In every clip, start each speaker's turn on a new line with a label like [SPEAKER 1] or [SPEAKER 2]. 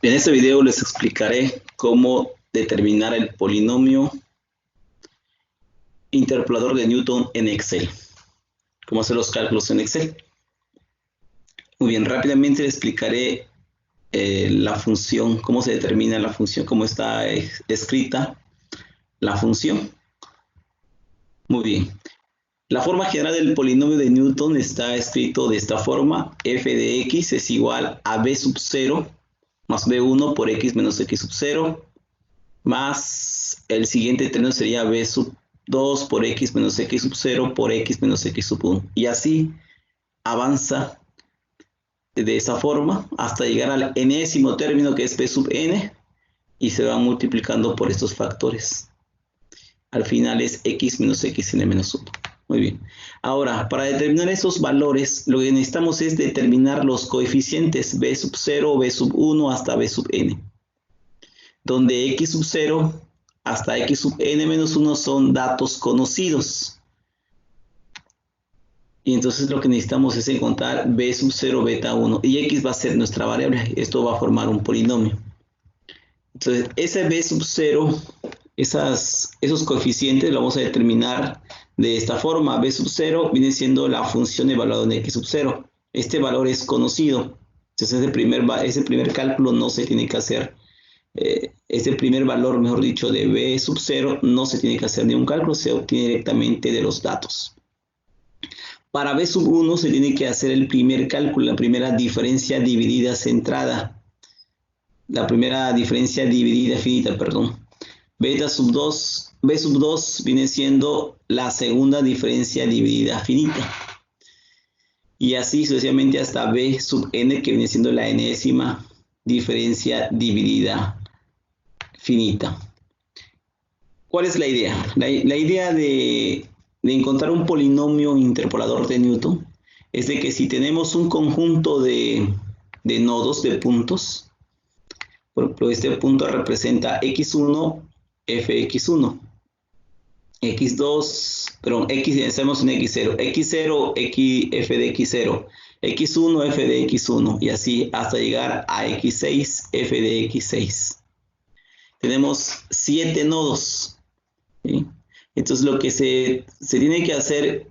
[SPEAKER 1] En este video les explicaré cómo determinar el polinomio interpolador de Newton en Excel. Cómo hacer los cálculos en Excel. Muy bien, rápidamente les explicaré la función, cómo se determina la función, cómo está escrita la función. Muy bien. La forma general del polinomio de Newton está escrito de esta forma: f de x es igual a b sub 0 más b1 por x menos x sub 0, más el siguiente término sería b sub 2 por x menos x sub 0 por x menos x sub 1. Y así avanza de esa forma hasta llegar al enésimo término, que es p sub n, y se va multiplicando por estos factores. Al final es x menos x n menos 1. Muy bien. Ahora, para determinar esos valores, lo que necesitamos es determinar los coeficientes b sub 0, b sub 1 hasta b sub n, donde x sub 0 hasta x sub n menos 1 son datos conocidos. Y entonces lo que necesitamos es encontrar b sub 0 beta 1, y x va a ser nuestra variable. Esto va a formar un polinomio. Entonces, ese b sub 0, esos coeficientes los vamos a determinar de esta forma. B sub 0 viene siendo la función evaluada en x sub 0. Este valor es conocido. Entonces, ese primer cálculo no se tiene que hacer. Este primer valor, mejor dicho, de b sub 0 no se tiene que hacer ningún cálculo, se obtiene directamente de los datos. Para b sub 1 se tiene que hacer el primer cálculo, la primera diferencia dividida centrada. La primera diferencia dividida finita, perdón. B sub 2 viene siendo la segunda diferencia dividida finita. Y así sucesivamente hasta b sub n, que viene siendo la enésima diferencia dividida finita. ¿Cuál es la idea? La idea de encontrar un polinomio interpolador de Newton es de que si tenemos un conjunto de nodos, de puntos, por ejemplo, este punto representa x1, fx1, x2, perdón, estamos en x0, x0, f de x0, x1, f de x1, y así hasta llegar a x6, f de x6. Tenemos 7 nodos, ¿sí? Entonces lo que se tiene que hacer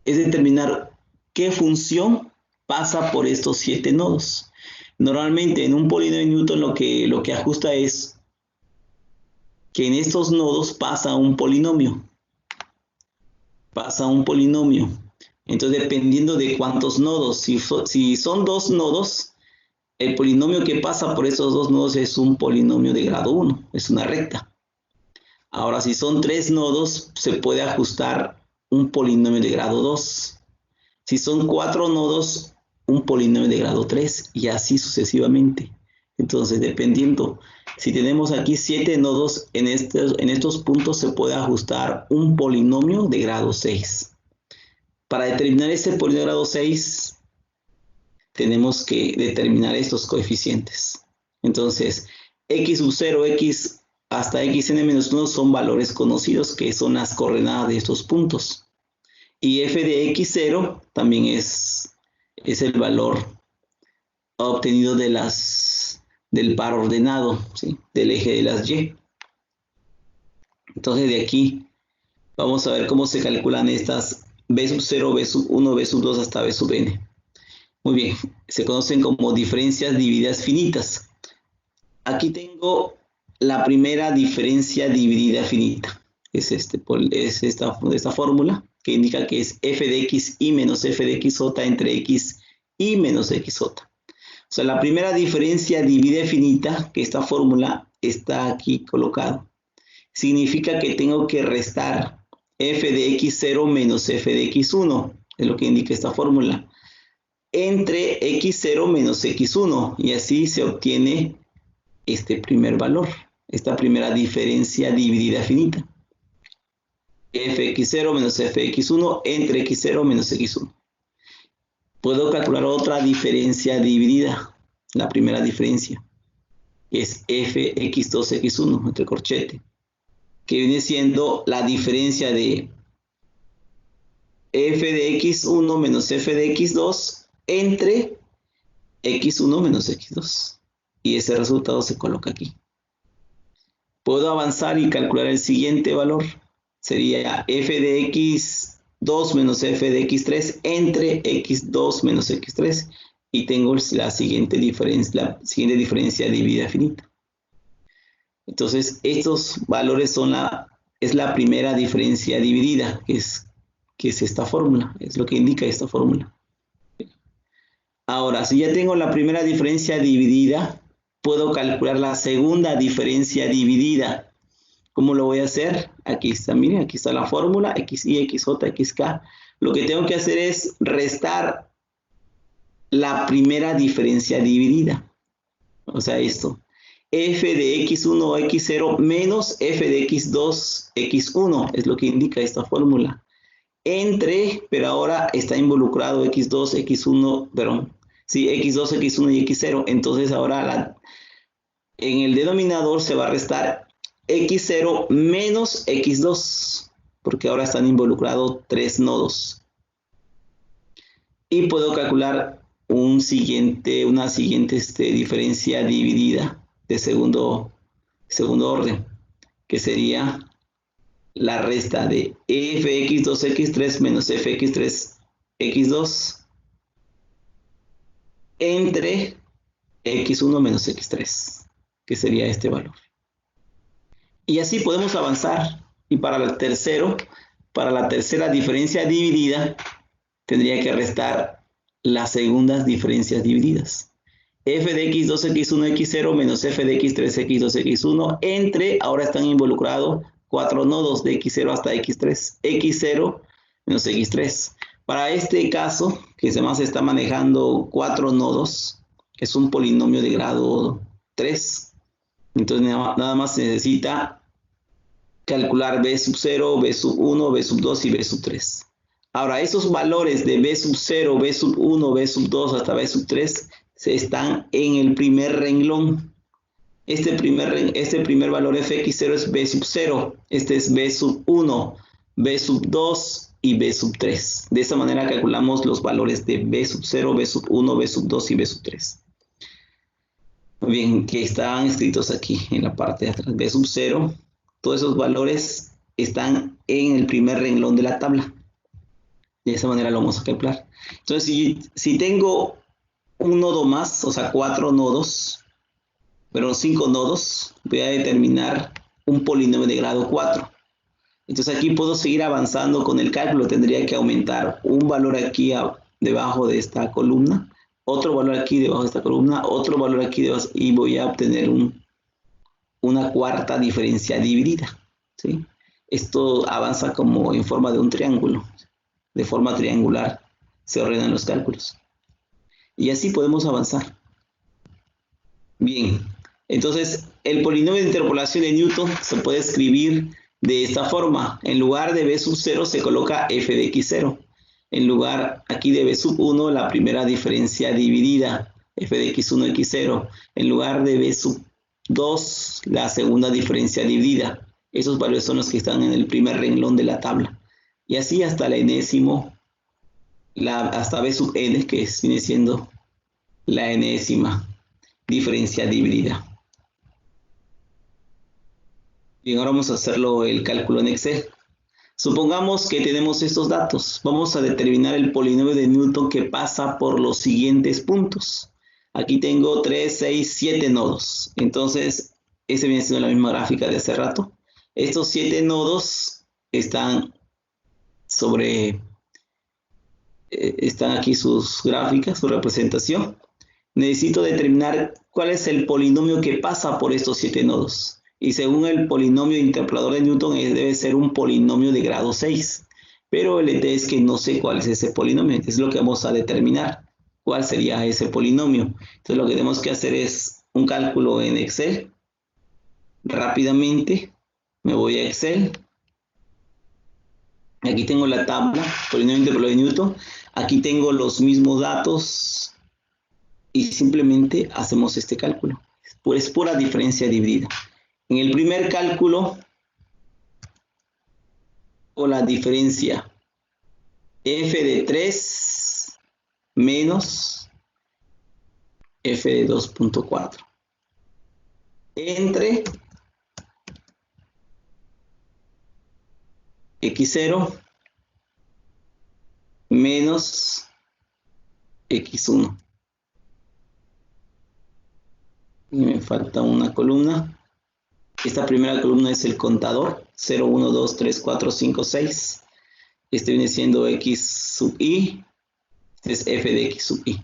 [SPEAKER 1] es determinar qué función pasa por estos 7 nodos. Normalmente en un polinomio de Newton lo que ajusta es que en estos nodos pasa un polinomio. Entonces, dependiendo de cuántos nodos, si son 2 nodos, el polinomio que pasa por esos 2 nodos es un polinomio de grado 1, es una recta. Ahora, si son 3 nodos, se puede ajustar un polinomio de grado 2. Si son 4 nodos, un polinomio de grado 3, y así sucesivamente. Entonces, dependiendo, si tenemos aquí 7 nodos, en estos puntos se puede ajustar un polinomio de grado 6. Para determinar este polinomio de grado 6, tenemos que determinar estos coeficientes. Entonces, x sub 0, x hasta xn menos 1 son valores conocidos, que son las coordenadas de estos puntos. Y f de x0 también es el valor obtenido del par ordenado, ¿sí?, del eje de las y. Entonces, de aquí vamos a ver cómo se calculan estas b sub 0, b sub 1, b sub 2 hasta b sub n. Muy bien, se conocen como diferencias divididas finitas. Aquí tengo la primera diferencia dividida finita. Es esta fórmula que indica que es f de x y menos f de xj entre x y menos xj. O sea, la primera diferencia dividida finita, que esta fórmula está aquí colocada, significa que tengo que restar f de x0 menos f de x1, es lo que indica esta fórmula, entre x0 menos x1, y así se obtiene este primer valor, esta primera diferencia dividida finita. fx0 menos fx1 entre x0 menos x1. Puedo calcular otra diferencia dividida, la primera diferencia, que es fx2 x1 entre corchete, que viene siendo la diferencia de f de x1 menos f de x2 entre x1 menos x2. y ese resultado se coloca aquí. Puedo avanzar y calcular el siguiente valor. Sería f de x2 menos f de x3 entre x2 menos x3. Y tengo la siguiente diferencia dividida finita. Entonces, estos valores es la primera diferencia dividida, que es esta fórmula. Es lo que indica esta fórmula. Ahora, si ya tengo la primera diferencia dividida, puedo calcular la segunda diferencia dividida. ¿Cómo lo voy a hacer? Aquí está, miren, aquí está la fórmula, xy, xj, xk. Lo que tengo que hacer es restar la primera diferencia dividida. O sea, esto. F de x1 o x0 menos f de x2, x1, es lo que indica esta fórmula. Entre, pero ahora está involucrado x2, x1, perdón, sí, x2, x1 y x0. Entonces ahora en el denominador se va a restar x0 menos x2, porque ahora están involucrados 3 nodos. Y puedo calcular una siguiente diferencia dividida de segundo orden, que sería la resta de fx2 x3 menos fx3 x2 entre x1 menos x3, que sería este valor. Y así podemos avanzar. Y para la tercera diferencia dividida, tendría que restar las segundas diferencias divididas. F de x2, x1, x0 menos f de x3, x2, x1 entre, ahora están involucrados 4 nodos de x0 hasta x3, x0 menos x3. Para este caso, que se está manejando 4 nodos, es un polinomio de grado 3. Entonces nada más se necesita calcular b sub 0, b sub 1, b sub 2 y b sub 3. Ahora, esos valores de b sub 0, b sub 1, b sub 2 hasta b sub 3 están en el primer renglón. Este primer valor fx0 es b sub 0, este es b sub 1, b sub 2 y b sub 3. De esta manera calculamos los valores de b sub 0, b sub 1, b sub 2 y b sub 3. Muy bien, que están escritos aquí en la parte de atrás. B sub 0, todos esos valores están en el primer renglón de la tabla. De esa manera lo vamos a calcular. Entonces, si tengo un nodo más, o sea, 4 nodos, pero 5 nodos, voy a determinar un polinomio de grado 4. Entonces aquí puedo seguir avanzando con el cálculo. Tendría que aumentar un valor aquí debajo de esta columna, otro valor aquí debajo de esta columna, otro valor aquí debajo, y voy a obtener una cuarta diferencia dividida, ¿sí? Esto avanza como en forma de un triángulo. De forma triangular se ordenan los cálculos. Y así podemos avanzar. Bien, entonces el polinomio de interpolación de Newton se puede escribir de esta forma. En lugar de b sub 0 se coloca f de x0. En lugar aquí de b sub 1 la primera diferencia dividida, f de x1, x0. En lugar de b sub 2 la segunda diferencia dividida. Esos valores son los que están en el primer renglón de la tabla. Y así hasta la enésimo, hasta b sub n, que viene siendo la enésima diferencia dividida. Bien, ahora vamos a hacerlo el cálculo en Excel. Supongamos que tenemos estos datos. Vamos a determinar el polinomio de Newton que pasa por los siguientes puntos. Aquí tengo 3, 6, 7 nodos. Entonces, ese viene siendo la misma gráfica de hace rato. Estos 7 nodos están están aquí sus gráficas, su representación. Necesito determinar cuál es el polinomio que pasa por estos 7 nodos. Y según el polinomio interpolador de Newton, debe ser un polinomio de grado 6. Pero el hecho es que no sé cuál es ese polinomio. Es lo que vamos a determinar. ¿Cuál sería ese polinomio? Entonces lo que tenemos que hacer es un cálculo en Excel. Rápidamente me voy a Excel. Aquí tengo la tabla, polinomio interpolador de Newton. Aquí tengo los mismos datos y simplemente hacemos este cálculo. Es pura diferencia dividida. En el primer cálculo, o la diferencia f de 3 menos f de 2.4. entre x0 menos x1. Y me falta una columna. Esta primera columna es el contador, 0, 1, 2, 3, 4, 5, 6. Este viene siendo x sub i, este es f de x sub i.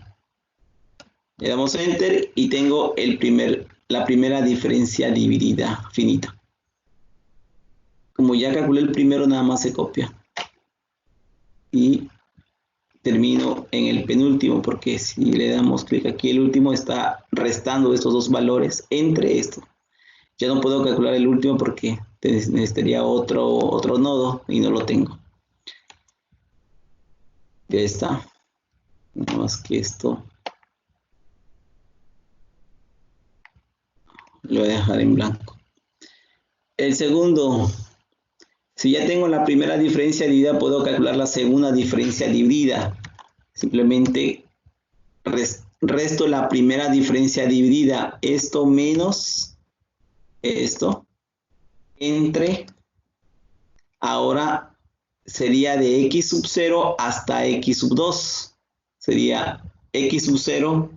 [SPEAKER 1] Le damos enter y tengo la primera diferencia dividida finita. Como ya calculé el primero, nada más se copia. Y termino en el penúltimo, porque si le damos clic aquí, el último está restando estos dos valores entre esto. Ya no puedo calcular el último porque necesitaría otro nodo y no lo tengo. Ya está. Nada más que esto lo voy a dejar en blanco. El segundo, si ya tengo la primera diferencia dividida, puedo calcular la segunda diferencia dividida. Simplemente resto la primera diferencia dividida, esto menos esto, entre, ahora sería de x sub 0 hasta x sub 2. Sería x sub 0,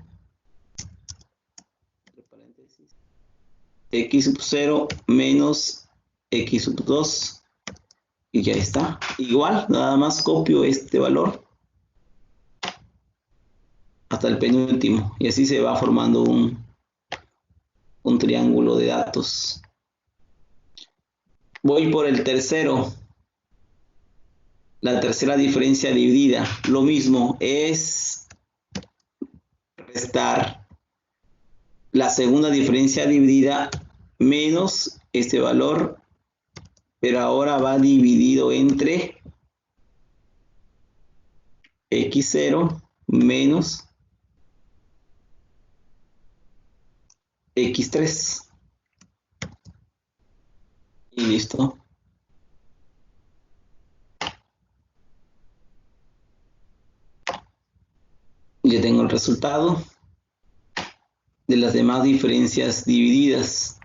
[SPEAKER 1] x sub 0 menos x sub 2. Y ya está. Igual, nada más copio este valor hasta el penúltimo. Y así se va formando un triángulo de datos. Voy por el tercero. La tercera diferencia dividida. Lo mismo, es restar la segunda diferencia dividida menos este valor, pero ahora va dividido entre x0 menos x3. Y listo. Ya tengo el resultado de las demás diferencias divididas.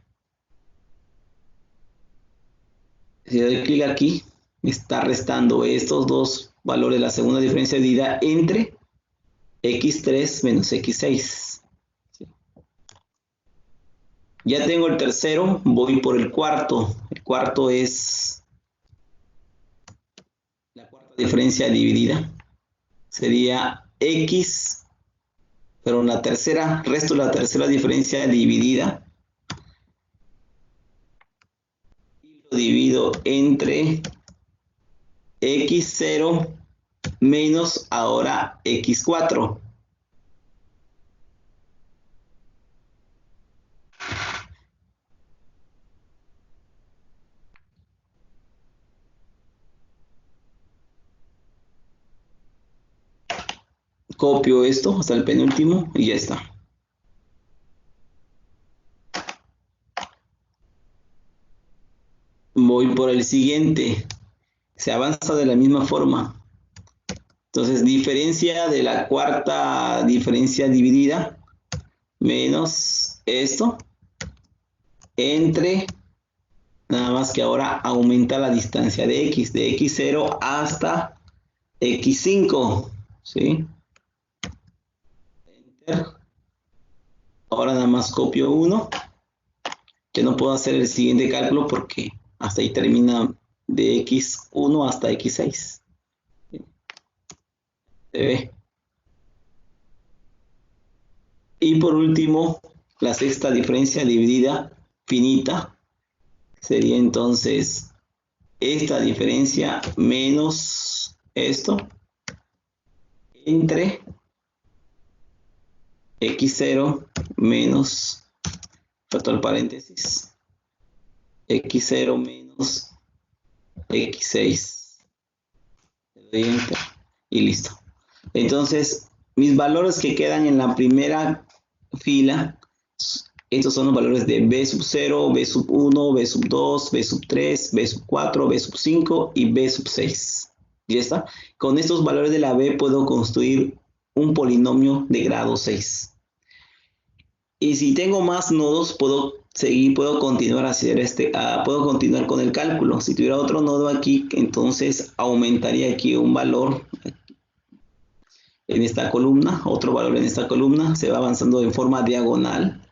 [SPEAKER 1] Si doy clic aquí, me está restando estos dos valores de la segunda diferencia dividida entre x3 menos x6. Ya tengo el tercero, voy por el cuarto. El cuarto es la cuarta diferencia dividida. Sería x, pero en la tercera, resto la tercera diferencia dividida. Y lo divido entre x0 menos ahora x4. Copio esto hasta el penúltimo y ya está. Voy por el siguiente. Se avanza de la misma forma. Entonces, diferencia de la cuarta diferencia dividida menos esto entre, nada más que ahora aumenta la distancia de x0 hasta x5, ¿sí? Enter. Ahora nada más copio uno. Ya no puedo hacer el siguiente cálculo porque hasta ahí termina de x1 hasta x6. Se ve. Y por último, la sexta diferencia dividida finita sería entonces esta diferencia menos esto entre x0 menos, faltó el paréntesis, x0 menos x6. Le doy enter y listo. Entonces, mis valores que quedan en la primera fila, estos son los valores de b sub 0, b sub 1, b sub 2, b sub 3, b sub 4, b sub 5 y b sub 6. ¿Ya está? Con estos valores de la b puedo construir un polinomio de grado 6. Y si tengo más nodos, puedo continuar puedo continuar con el cálculo. Si tuviera otro nodo aquí, entonces aumentaría aquí un valor en esta columna, otro valor en esta columna, se va avanzando en forma diagonal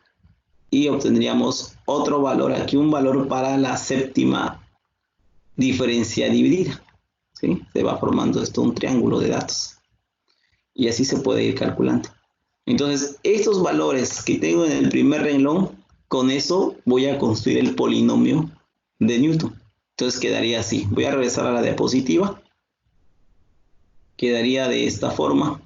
[SPEAKER 1] y obtendríamos otro valor aquí, un valor para la séptima diferencia dividida. ¿Sí? Se va formando esto un triángulo de datos. Y así se puede ir calculando. Entonces, estos valores que tengo en el primer renglón, con eso voy a construir el polinomio de Newton. Entonces quedaría así. Voy a regresar a la diapositiva. Quedaría de esta forma.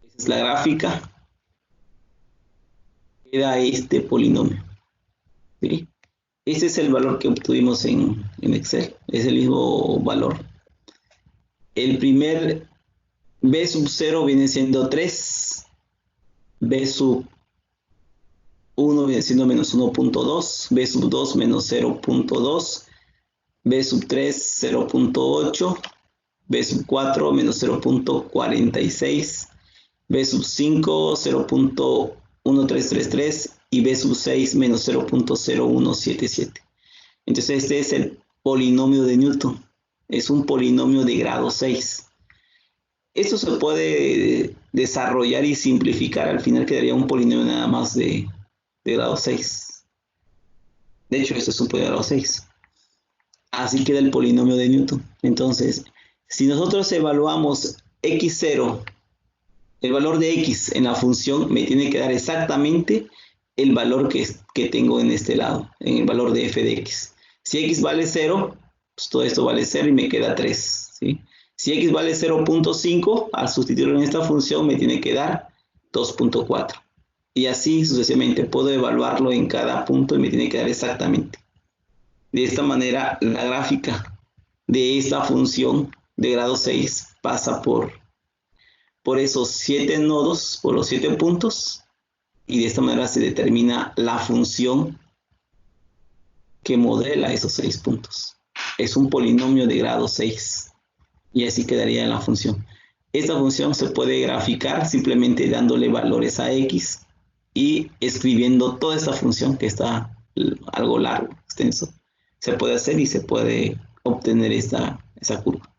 [SPEAKER 1] Esa es la gráfica. Queda este polinomio. ¿Sí? Ese es el valor que obtuvimos en Excel. Es el mismo valor. El primer B sub 0 viene siendo 3. B sub 1 viene siendo menos 1.2. B sub 2 menos 0.2. B sub 3 0.8. B sub 4 menos 0.46. B sub 5 0.1333 y B sub 6 menos 0.0177. Entonces este es el polinomio de Newton. Es un polinomio de grado 6. Esto se puede desarrollar y simplificar. Al final quedaría un polinomio nada más de grado 6. De hecho, esto es un polinomio de grado 6. Así queda el polinomio de Newton. Entonces, si nosotros evaluamos x0, el valor de x en la función me tiene que dar exactamente el valor que tengo en este lado, en el valor de f de x. Si x vale 0, pues todo esto vale 0 y me queda 3. ¿Sí? Si x vale 0.5, al sustituirlo en esta función me tiene que dar 2.4. Y así sucesivamente puedo evaluarlo en cada punto y me tiene que dar exactamente. De esta manera, la gráfica de esta función de grado 6 pasa por esos 7 nodos, por los 7 puntos, y de esta manera se determina la función que modela esos 6 puntos. Es un polinomio de grado 6, y así quedaría la función. Esta función se puede graficar simplemente dándole valores a x y escribiendo toda esta función que está algo largo, extenso. Se puede hacer y se puede obtener esa curva.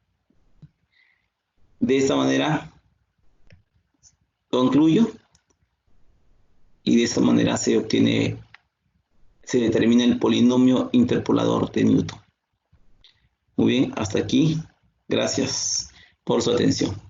[SPEAKER 1] De esta manera concluyo y de esta manera se determina el polinomio interpolador de Newton. Muy bien, hasta aquí. Gracias por su atención.